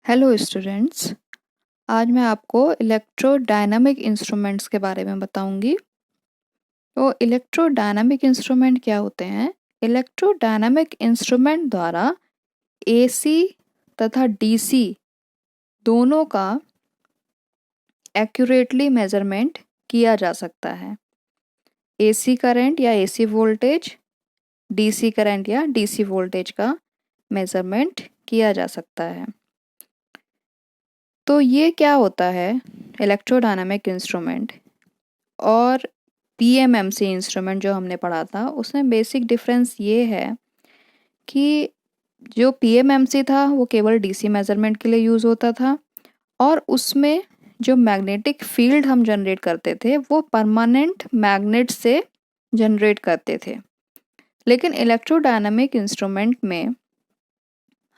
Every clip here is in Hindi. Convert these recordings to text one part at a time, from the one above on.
Hello students. आज मैं आपको इलेक्ट्रोडायनामिक इंस्ट्रूमेंट्स के बारे में बताऊंगी। तो इलेक्ट्रोडायनामिक इंस्ट्रूमेंट क्या होते हैं? इलेक्ट्रोडायनामिक इंस्ट्रूमेंट द्वारा एसी तथा डीसी दोनों का एक्यूरेटली मेजरमेंट किया जा सकता है। एसी करंट या एसी वोल्टेज, डीसी करंट या डीसी वोल्टेज का मेजरमेंट किया जा सकता है। तो ये क्या होता है इलेक्ट्रोडायनामिक इंस्ट्रूमेंट और पीएमएमसी इंस्ट्रूमेंट जो हमने पढ़ा था, उसमें बेसिक डिफरेंस ये है कि जो पीएमएमसी था वो केवल डीसी मेजरमेंट के लिए यूज़ होता था और उसमें जो मैग्नेटिक फील्ड हम जनरेट करते थे वो परमानेंट मैग्नेट से जनरेट करते थे। लेकिन इलेक्ट्रोडायनामिक इंस्ट्रूमेंट में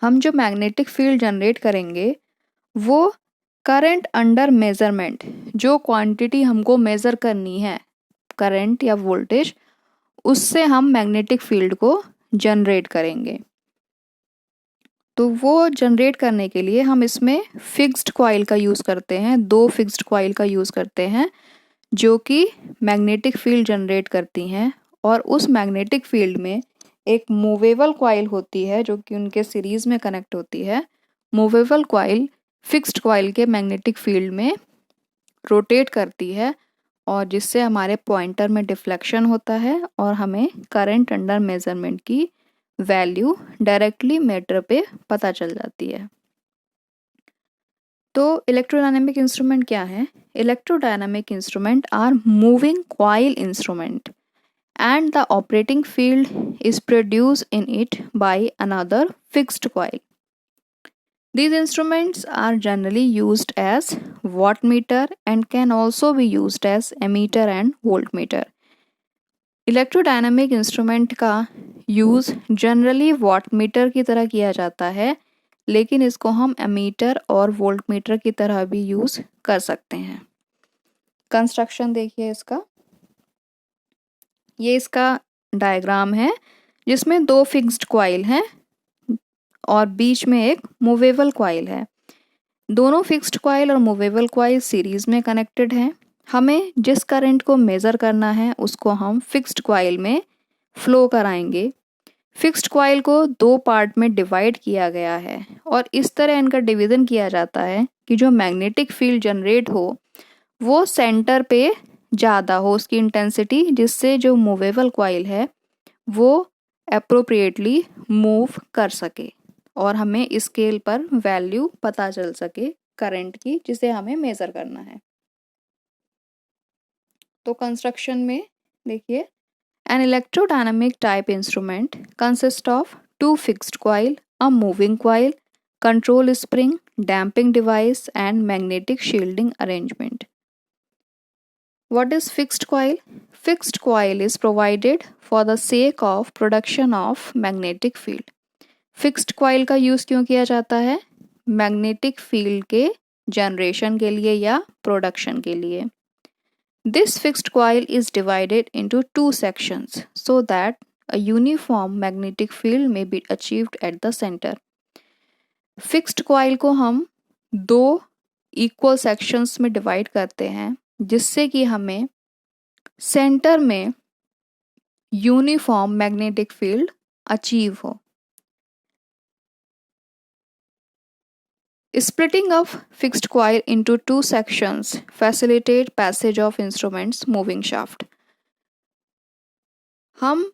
हम जो मैग्नेटिक फील्ड जनरेट करेंगे वो करंट अंडर मेजरमेंट, जो क्वांटिटी हमको मेज़र करनी है करंट या वोल्टेज, उससे हम मैग्नेटिक फील्ड को जनरेट करेंगे। तो वो जनरेट करने के लिए हम इसमें फिक्स्ड कॉइल का यूज़ करते हैं, 2 फिक्स्ड कॉइल का यूज़ करते हैं जो कि मैग्नेटिक फील्ड जनरेट करती हैं। और उस मैग्नेटिक फील्ड में एक मूवेबल कॉइल होती है जो कि उनके सीरीज़ में कनेक्ट होती है। मूवेबल कॉइल फिक्स्ड कॉइल के मैग्नेटिक फील्ड में रोटेट करती है और जिससे हमारे पॉइंटर में डिफ्लेक्शन होता है और हमें करंट अंडर मेजरमेंट की वैल्यू डायरेक्टली मीटर पे पता चल जाती है। तो इलेक्ट्रोडायनामिक इंस्ट्रूमेंट क्या है? Electrodynamic instrument are moving coil instrument and the operating field is produced in it by another fixed coil. These instruments are generally used as wattmeter and can also be used as ammeter and voltmeter. Electrodynamic instrument का यूज़ जनरली वाटमीटर की तरह किया जाता है, लेकिन इसको हम एमीटर और वोल्टमीटर की तरह भी यूज़ कर सकते हैं। कंस्ट्रक्शन देखिए इसका, ये इसका डायग्राम है जिसमें 2 फिक्स्ड कॉइल हैं और बीच में एक मूवेबल कॉइल है। दोनों फिक्स्ड कॉइल और मूवेबल कॉइल सीरीज में कनेक्टेड हैं। हमें जिस करंट को मेज़र करना है उसको हम फिक्स्ड कॉइल में फ्लो कराएंगे। फिक्स्ड कॉइल को 2 पार्ट में डिवाइड किया गया है और इस तरह इनका डिवीज़न किया जाता है कि जो मैग्नेटिक फील्ड जनरेट हो वो सेंटर पे ज़्यादा हो उसकी इंटेंसिटी, जिससे जो मूवेबल कॉइल है वो अप्रोप्रिएटली मूव कर सके और हमें स्केल पर वैल्यू पता चल सके करंट की, जिसे हमें मेज़र करना है। तो कंस्ट्रक्शन में देखिए, an electrodynamic type instrument consist of 2 fixed coil, a moving coil, control spring, damping device and magnetic shielding arrangement. What is fixed coil? Fixed coil is provided for the sake of production of magnetic field. Fixed coil का यूज़ क्यों किया जाता है? मैग्नेटिक फील्ड के जनरेशन के लिए या प्रोडक्शन के लिए। This fixed coil is divided into 2 sections so that a uniform magnetic field may be achieved at the center. Fixed coil को हम 2 इक्वल सेक्शंस में डिवाइड करते हैं जिससे कि हमें सेंटर में यूनिफॉर्म मैग्नेटिक फील्ड अचीव हो। Splitting of fixed coil into 2 sections facilitate passage of instruments moving shaft. हम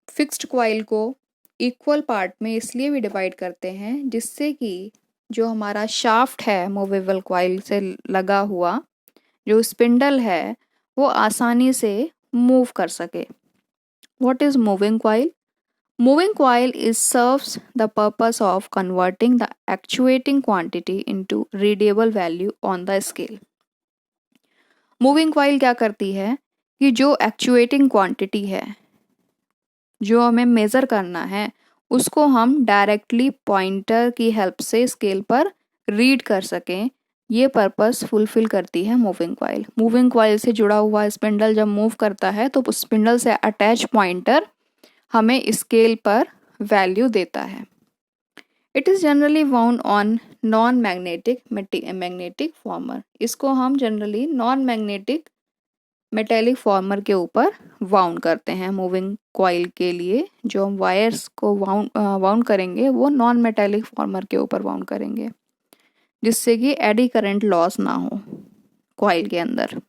फिक्स्ड कॉइल को इक्वल पार्ट में इसलिए भी डिवाइड करते हैं जिससे कि जो हमारा शाफ्ट है मूवेबल कॉइल से लगा हुआ, जो स्पिंडल है, वो आसानी से मूव कर सके। What is moving coil? Moving coil serves the purpose of converting the actuating quantity into readable value on the scale. Moving coil क्या करती है कि जो एक्चुएटिंग क्वांटिटी है जो हमें मेज़र करना है उसको हम डायरेक्टली पॉइंटर की हेल्प से स्केल पर रीड कर सकें, ये पर्पस फुलफिल करती है मूविंग कॉइल। मूविंग कॉइल से जुड़ा हुआ स्पिंडल जब मूव करता है तो उस स्पिंडल से अटैच पॉइंटर हमें स्केल पर वैल्यू देता है। It is generally wound on non magnetic farmer. इसको हम generally non magnetic metallic farmer के ऊपर वाउंड करते हैं। मूविंग कॉइल के लिए जो हम वायर्स को वाउंड करेंगे वो नॉन मेटेलिक फॉर्मर के ऊपर वाउंड करेंगे, जिससे कि एडी करंट लॉस ना हो कॉइल के अंदर।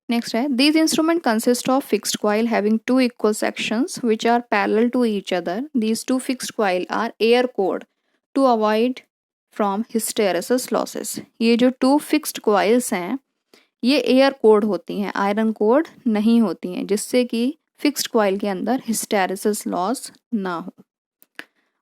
नेक्स्ट है, these instrument consist of fixed coil having two equal sections which are parallel to each other. These two fixed coil are air cored to avoid from hysteresis losses. ये जो two fixed coils हैं ये एयर कोड होती हैं, आयरन कोड नहीं होती हैं, जिससे कि फिक्स्ड कॉइल के अंदर हिस्टेरेसिस लॉस ना हो।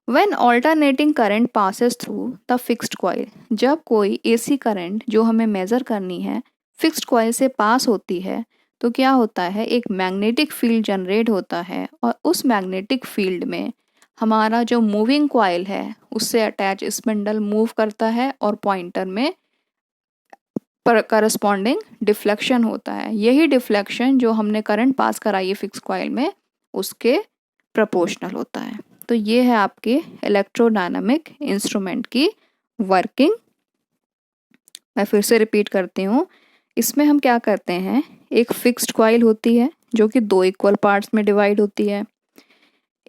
When alternating current passes through the fixed coil, जब कोई AC करंट जो हमें मेज़र करनी है फिक्स्ड कॉइल से पास होती है तो क्या होता है, एक मैग्नेटिक फील्ड जनरेट होता है और उस मैग्नेटिक फील्ड में हमारा जो मूविंग कॉइल है उससे अटैच स्पिंडल मूव करता है और पॉइंटर में करस्पॉन्डिंग डिफ्लेक्शन होता है। यही डिफ्लेक्शन जो हमने करंट पास कराई है फिक्स कॉइल में उसके प्रोपोर्शनल होता है। तो ये है आपके इलेक्ट्रोडायनामिक इंस्ट्रूमेंट की वर्किंग। मैं फिर से रिपीट करती हूँ, इसमें हम क्या करते हैं, एक फिक्स्ड कॉइल होती है जो कि दो इक्वल पार्ट्स में डिवाइड होती है।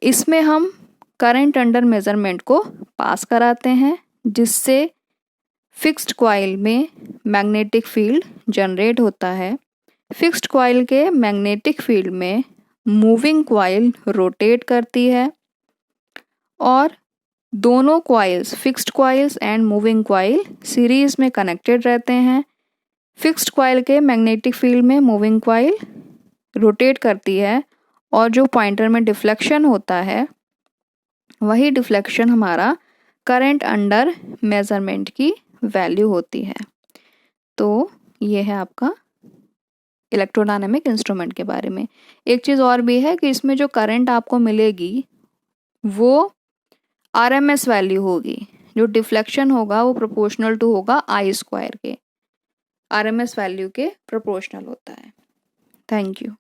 इसमें हम करंट अंडर मेजरमेंट को पास कराते हैं जिससे फिक्स्ड कॉइल में मैग्नेटिक फील्ड जनरेट होता है। फिक्स्ड कॉइल के मैग्नेटिक फील्ड में मूविंग कॉइल रोटेट करती है और दोनों coils fixed coils and moving coil series में कनेक्टेड रहते हैं। फिक्स्ड कॉइल के मैग्नेटिक फील्ड में मूविंग कॉइल रोटेट करती है और जो पॉइंटर में डिफ्लेक्शन होता है वही डिफ्लेक्शन हमारा करंट अंडर मेजरमेंट की वैल्यू होती है। तो ये है आपका इलेक्ट्रोडायनेमिक इंस्ट्रूमेंट के बारे में। एक चीज़ और भी है कि इसमें जो करंट आपको मिलेगी वो आरएमएस वैल्यू होगी, जो डिफ्लेक्शन होगा वो प्रोपोर्शनल टू होगा आई स्क्वायर के, आरएमएस वैल्यू के प्रोपोर्शनल होता है। Thank you.